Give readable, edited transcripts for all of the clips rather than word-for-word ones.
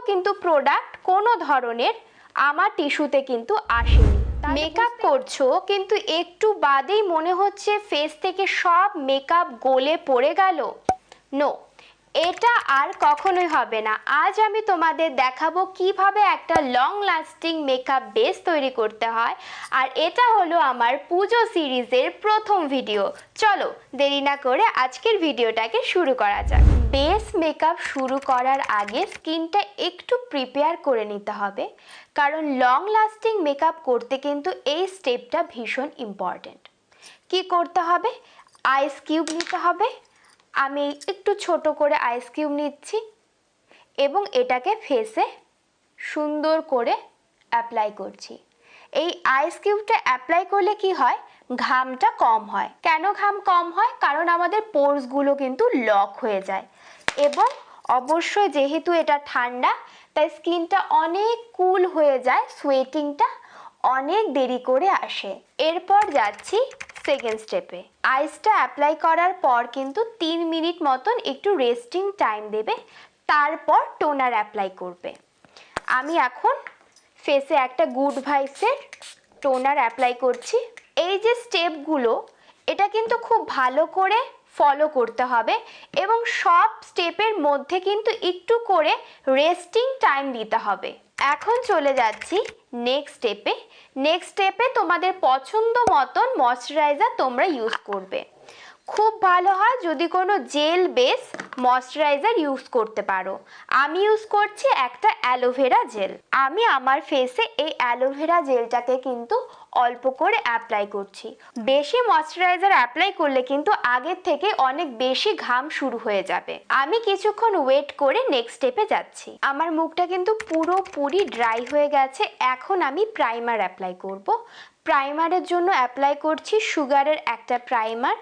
কিন্তু প্রোডাক্ট কোনো ধরনের আমার টিস্যুতে কিন্তু আসেনি। মেকআপ করছো কিন্তু একটু বাদেই মনে হচ্ছে ফেস থেকে সব মেকআপ গলে পড়ে গেল। নো, এটা আর কখনোই হবে না। আজ আমি তোমাদের দেখাবো কিভাবে একটা লং লাস্টিং মেকআপ বেস তৈরি করতে হয়, আর এটা হলো আমার পুজো সিরিজের প্রথম ভিডিও। চলো দেরি না করে আজকের ভিডিওটাকে শুরু করা যাক। বেস মেকআপ শুরু করার আগে স্কিনটা একটু প্রিপেয়ার করে নিতে হবে, কারণ লং লাস্টিং মেকআপ করতে কিন্তু এই স্টেপটা ভীষণ ইম্পর্টেন্ট। কি করতে হবে? আইস কিউব নিতে হবে। আমি একটু ছোট করে আইস কিউব নিচ্ছি এবং এটাকে ফেসে সুন্দর করে অ্যাপ্লাই করছি। এই আইস কিউবটা অ্যাপ্লাই করলে কি হয়? ঘামটা কম হয়। কেন ঘাম কম হয়? কারণ আমাদের পোরসগুলো কিন্তু লক হয়ে যায়, এবং অবশ্যই যেহেতু এটা ঠান্ডা তাই স্কিনটা অনেক কুল হয়ে যায়, সোয়েটিংটা অনেক দেরি করে আসে। এরপর যাচ্ছি সেকেন্ড স্টেপে। আইসটা অ্যাপ্লাই করার পর কিন্তু 3 মিনিট মতন একটু রেস্টিং টাইম দেবে, তারপর টোনার অ্যাপ্লাই করবে। আমি এখন ফেসে একটা গুড ভাইবসের টোনার অ্যাপ্লাই করছি। এই যে স্টেপগুলো, এটা কিন্তু খুব ভালো করে ফলো করতে হবে, এবং সব স্টেপের মধ্যে কিন্তু একটু করে রেস্টিং টাইম দিতে হবে। এখন চলে যাচ্ছি নেক্সট স্টেপে। নেক্সট স্টেপে তোমাদের পছন্দ মতন ময়শ্চারাইজার তোমরা ইউজ করবে। খুব ভালো হয় যদি কোনো জেল বেস ময়শ্চারাইজার ইউজ করতে পারো। আমি ইউজ করছি একটা অ্যালোভেরা জেল। আমি আমার ফেসে এই অ্যালোভেরা জেলটাকে কিন্তু অল্প করে অ্যাপ্লাই করছি। বেশি ময়শ্চারাইজার অ্যাপ্লাই করলে কিন্তু আগের থেকে অনেক বেশি ঘাম শুরু হয়ে যাবে। আমি কিছুক্ষণ ওয়েট করে নেক্সট স্টেপে যাচ্ছি। আমার মুখটা কিন্তু পুরোপুরি ড্রাই হয়ে গেছে। এখন আমি প্রাইমার অ্যাপ্লাই করব। প্রাইমারের জন্য অ্যাপ্লাই করছি সুগারের একটা প্রাইমার।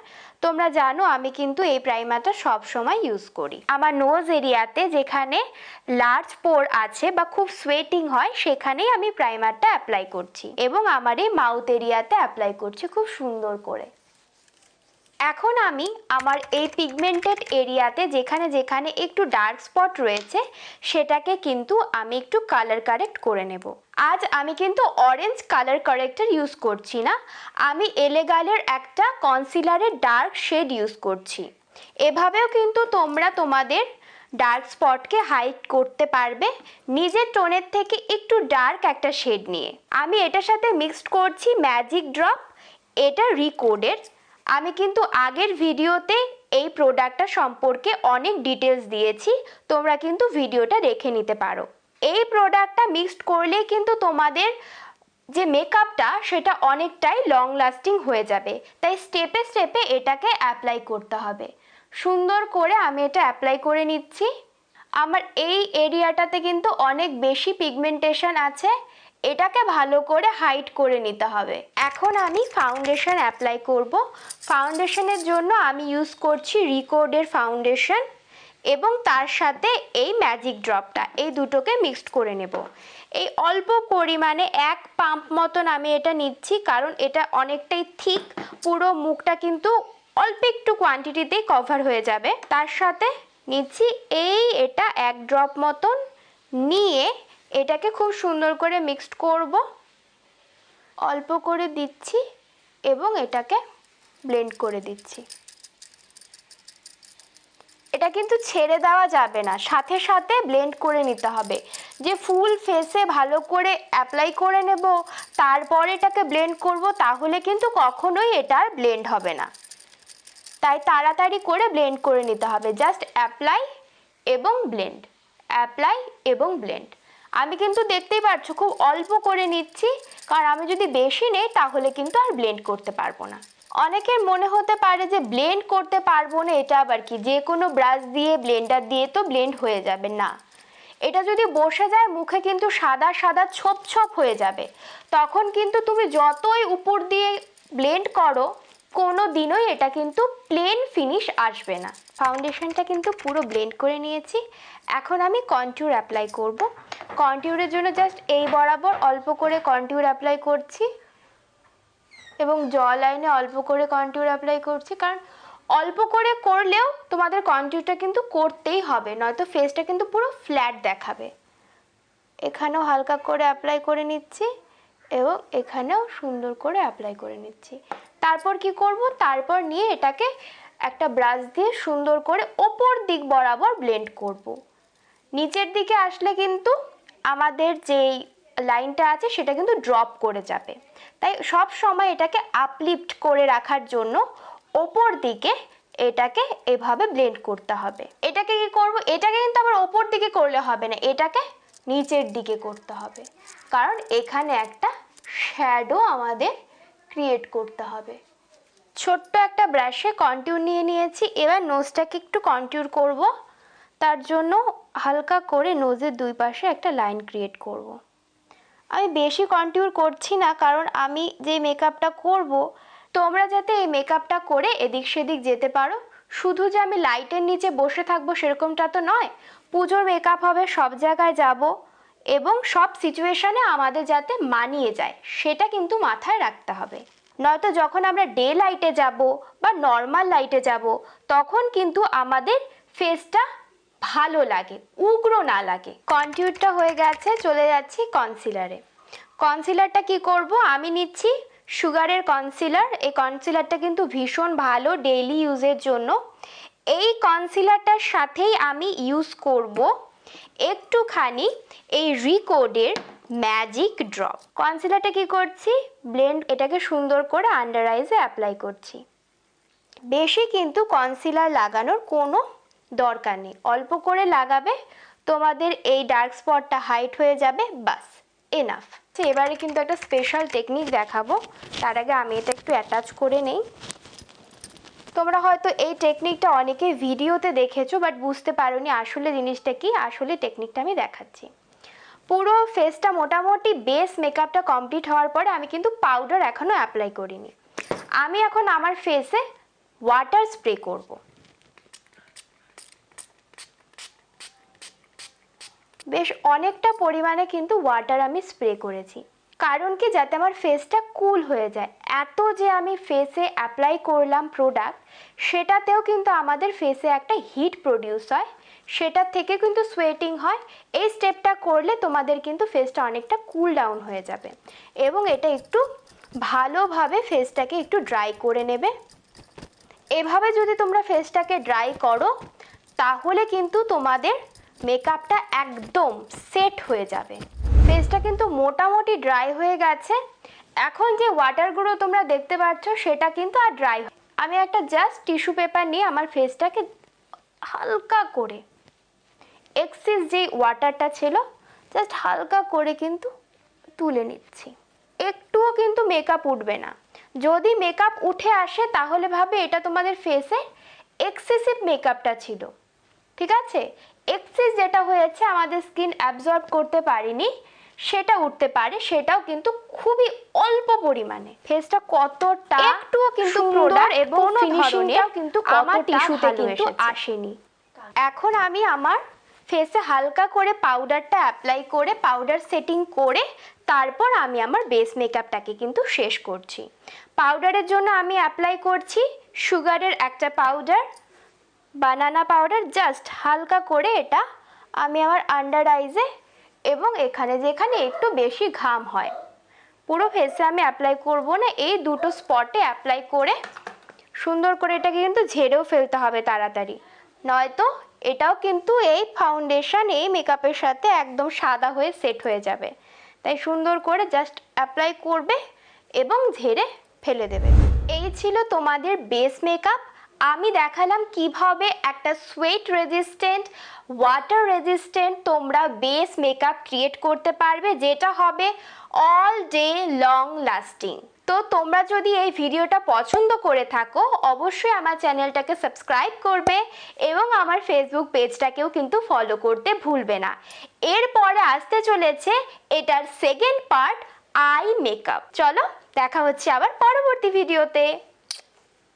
তোমরা জানো আমি কিন্তু এই প্রাইমারটা সব সময় ইউজ করি। আমার নোজ এরিয়াতে যেখানে লার্জ পোর আছে বা খুব সোয়েটিং হয় সেখানেই আমি প্রাইমারটা অ্যাপ্লাই করছি, এবং আমার এই মাউথ এরিয়াতে অ্যাপ্লাই করছি খুব সুন্দর করে। এখন আমি আমার এই পিগমেন্টেড এরিয়াতে যেখানে যেখানে একটু ডার্ক স্পট রয়েছে সেটাকে কিন্তু আমি একটু কালার কারেক্ট করে নেব। আজ আমি কিন্তু অরেঞ্জ কালার কারেক্টর ইউজ করছি না, আমি এলেগালের একটা কনসিলারের ডার্ক শেড ইউজ করছি। এভাবেও কিন্তু তোমরা তোমাদের ডার্ক স্পটকে হাইড করতে পারবে নিজের টোনের থেকে একটু ডার্ক একটা শেড নিয়ে। আমি এটার সাথে মিক্সড করছি ম্যাজিক ড্রপ, এটা রিকোডের। আমি কিন্তু আগের ভিডিওতে এই প্রোডাক্টটা সম্পর্কে অনেক ডিটেলস দিয়েছি, তোমরা কিন্তু ভিডিওটা দেখে নিতে পারো। এই প্রোডাক্টটা মিক্সড করলে কিন্তু তোমাদের যে মেকআপটা সেটা অনেকটাই লং লাস্টিং হয়ে যাবে, তাই স্টেপে স্টেপে এটাকে অ্যাপ্লাই করতে হবে। সুন্দর করে আমি এটা অ্যাপ্লাই করে নিচ্ছি। আমার এই এরিয়াটাতে কিন্তু অনেক বেশি পিগমেন্টেশন আছে, এটাকে ভালো করে হাইড করে নিতে হবে। এখন আমি ফাউন্ডেশন অ্যাপ্লাই করব। ফাউন্ডেশনের জন্য আমি ইউজ করছি রিকোডের ফাউন্ডেশন, এবং তার সাথে এই ম্যাজিক ড্রপটা, এই দুটোকে মিক্সড করে নেব। এই অল্প পরিমাণে 1 পাম্প মতন আমি এটা নিচ্ছি, কারণ এটা অনেকটাই থিক, পুরো মুখটা কিন্তু অল্প একটু কোয়ান্টিটিতেই কভার হয়ে যাবে। তার সাথে নিচ্ছি এটা 1 ড্রপ মতন নিয়ে এটাকে খুব সুন্দর করে মিক্সড করব। অল্প করে দিচ্ছি এবং এটাকে ব্লেন্ড করে দিচ্ছি। এটা কিন্তু ছেড়ে দেওয়া যাবে না, সাথে সাথে ব্লেন্ড করে নিতে হবে। যে ফুল ফেসে ভালো করে অ্যাপ্লাই করে নেব তারপর এটাকে ব্লেন্ড করব, তাহলে কিন্তু কখনোই এটা আর ব্লেন্ড হবে না। তাই তাড়াতাড়ি করে ব্লেন্ড করে নিতে হবে। জাস্ট অ্যাপ্লাই এবং ব্লেন্ড, অ্যাপ্লাই এবং ব্লেন্ড। আমি কিন্তু দেখতেই পাচ্ছ খুব অল্প করে নিচ্ছি, কারণ আমি যদি বেশি নেই তাহলে কিন্তু আর ব্লেন্ড করতে পারবো না। অনেকের মনে হতে পারে যে ব্লেন্ড করতে পারবো না, এটা আবার কি, যে কোনো ব্রাশ দিয়ে ব্লেন্ডার দিয়ে তো ব্লেন্ড হয়ে যাবে না। এটা যদি বসে যায় মুখে কিন্তু সাদা সাদা ছোপ ছোপ হয়ে যাবে, তখন কিন্তু তুমি যতই উপর দিয়ে ব্লেন্ড করো কোনো দিনই এটা কিন্তু প্লেন ফিনিশ আসবে না। ফাউন্ডেশনটা কিন্তু পুরো ব্লেন্ড করে নিয়েছি। এখন আমি কন্ট্যুর অ্যাপ্লাই করব। কন্ট্যুরের জন্য জাস্ট এই বরাবর অল্প করে কন্ট্যুর অ্যাপ্লাই করছি, এবং জ লাইনে অল্প করে কন্ট্যুর অ্যাপ্লাই করছি, কারণ অল্প করে করলেও তোমাদের কন্ট্যুরটা কিন্তু করতেই হবে, নয়তো ফেসটা কিন্তু পুরো ফ্ল্যাট দেখাবে। এখানেও হালকা করে অ্যাপ্লাই করে নিচ্ছি এবং এখানেও সুন্দর করে অ্যাপ্লাই করে নিচ্ছি। তারপর কি করব, তারপর নিয়ে এটাকে একটা ব্রাশ দিয়ে সুন্দর করে ওপর দিক বরাবর ব্লেন্ড করব। নিচের দিকে আসলে কিন্তু আমাদের যেই লাইনটা আছে সেটা কিন্তু ড্রপ করে যাবে, তাই সব সময় এটাকে আপলিফট করে রাখার জন্য ওপর দিকে এটাকে এভাবে ব্লেন্ড করতে হবে। এটাকে কি করব, এটাকে কিন্তু আবার ওপর দিকে করলে হবে না, এটাকে নিচের দিকে করতে হবে, কারণ এখানে একটা শ্যাডো আমাদের ক্রিয়েট করতে হবে। ছোট্ট একটা ব্রাশে কন্ট্যুর নিয়ে নিয়েছি, এবার নোজটাকে একটু কন্ট্যুর করব। তার জন্য হালকা করে নোজের দুই পাশে একটা লাইন ক্রিয়েট করব। আমি বেশি কন্ট্যুর করছি না, কারণ আমি যে মেকআপটা করব, তোমরা যাতে এই মেকআপটা করে এদিক সেদিক যেতে পারো। শুধু যে আমি লাইটের নিচে বসে থাকবো সেরকমটা তো নয়, পুজোর মেকআপ হবে, সব জায়গায় যাব এবং সব সিচুয়েশনে আমাদের যাতে মানিয়ে যায় সেটা কিন্তু মাথায় রাখতে হবে। নয়তো যখন আমরা ডে লাইটে যাব বা নর্মাল লাইটে যাব তখন কিন্তু আমাদের ফেসটা ভালো লাগে, উগ্র না লাগে। কন্ট্যুরটা হয়ে গেছে, চলে যাচ্ছি কনসিলারে। কনসিলারটা কি করব, আমি নিচ্ছি সুগারের কনসিলার। এই কনসিলারটা কিন্তু ভীষণ ভালো ডেইলি ইউজের জন্য। এই কনসিলারটার সাথেই আমি ইউজ করব একটুখানি এই রিকোডের ম্যাজিক ড্রপ। কনসিলারটা কি করছি, ব্লেন্ড এটাকে সুন্দর করে আন্ডার আইজে অ্যাপ্লাই করছি। বেশি কিন্তু কনসিলার লাগানোর কোনো দরকার নেই, অল্প করে লাগাবে, তোমাদের এই ডার্ক স্পটটা হাইট হয়ে যাবে, বাস এনাফ। এবারে কিন্তু একটা স্পেশাল টেকনিক দেখাবো, তার আগে আমি এটা একটু অ্যাটাচ করে নেই। তোমরা হয়তো এই টেকনিকটা অনেকে ভিডিওতে দেখেছো বাট বুঝতে পারোনি আসলে জিনিসটা কি। আসলে টেকনিকটা আমি দেখাচ্ছি। পুরো ফেসটা মোটামুটি বেস মেকআপটা কমপ্লিট হওয়ার পরে আমি কিন্তু পাউডার এখনো অ্যাপ্লাই করিনি। আমি এখন আমার ফেসে ওয়াটার স্প্রে করব। বেশ অনেকটা পরিমাণে কিন্তু ওয়াটার আমি স্প্রে করেছি, কারণ কি যাতে আমার ফেসটা কুল হয়ে যায়। এত যে আমি ফেসে অ্যাপ্লাই করলাম প্রোডাক্ট, সেটাতেও কিন্তু আমাদের ফেসে একটা হিট প্রডিউস হয়, সেটার থেকে কিন্তু সোয়েটিং হয়। এই স্টেপটা করলে তোমাদের কিন্তু ফেসটা অনেকটা কুল ডাউন হয়ে যাবে এবং এটা একটু ভালোভাবে ফেসটাকে একটু ড্রাই করে নেবে। এভাবে যদি তোমরা ফেসটাকে ড্রাই করো তাহলে কিন্তু তোমাদের মেকআপটা একদম সেট হয়ে যাবে। ফেসটা কিন্তু মোটামুটি ড্রাই হয়ে গেছে। এখন যে ওয়াটারগুলো তোমরা দেখতে পাচ্ছ সেটা কিন্তু আর ড্রাই। আমি একটা জাস্ট টিস্যু পেপার নিয়ে আমার ফেসটাকে হালকা করে এক্সেস যে ওয়াটারটা ছিল জাস্ট হালকা করে কিন্তু তুলে নিচ্ছি। একটুও কিন্তু মেকআপ উঠবে না। যদি মেকআপ উঠে আসে তাহলে ভাবে এটা তোমাদের ফেসে এক্সেসিভ মেকআপটা ছিল, ঠিক আছে। এক্সেস যেটা হয়েছে আমাদের স্কিন অ্যাবজর্ব করতে পারেনি সেটা উঠতে পারে, সেটাও কিন্তু খুবই অল্প পরিমাণে। ফেসটা কতটা একটুও কিন্তু প্রোডাক্ট এবং ফিনিশিংটাও কিন্তু আমার টিস্যুতে কিন্তু আসেনি। এখন আমি আমার ফেসে হালকা করে পাউডারটা অ্যাপ্লাই করে পাউডার সেটিং করে তারপর আমি আমার বেস মেকআপটাকে কিন্তু শেষ করছি। পাউডারের জন্য আমি অ্যাপ্লাই করছি সুগারের একটা পাউডার, বানানা পাউডার। জাস্ট হালকা করে এটা আমি আমার আন্ডার আইজে এবং এখানে যেখানে একটু বেশি ঘাম হয়, পুরো ফেসে আমি অ্যাপ্লাই করব না, এই দুটো স্পটে অ্যাপ্লাই করে সুন্দর করে এটাকে কিন্তু ঝেড়েও ফেলতে হবে তাড়াতাড়ি, নয়তো এটাও কিন্তু এই ফাউন্ডেশন এই মেকআপের সাথে একদম সাদা হয়ে সেট হয়ে যাবে। তাই সুন্দর করে জাস্ট অ্যাপ্লাই করবে এবং ঝেড়ে ফেলে দেবে। এই ছিল তোমাদের বেস মেকআপ। আমি দেখালাম কিভাবে একটা সোয়েট রেজিস্ট্যান্ট, ওয়াটার রেজিস্ট্যান্ট তোমরা বেস মেকআপ ক্রিয়েট করতে পারবে, যেটা হবে অল ডে লং লাস্টিং। তো তোমরা যদি এই ভিডিওটা পছন্দ করে থাকো অবশ্যই আমার চ্যানেলটাকে সাবস্ক্রাইব করবে এবং আমার ফেসবুক পেজটাকেও কিন্তু ফলো করতে ভুলবে না। এরপরে আসতে চলেছে এটার সেকেন্ড পার্ট, আই মেকআপ। চলো দেখা হচ্ছে আবার পরবর্তী ভিডিওতে।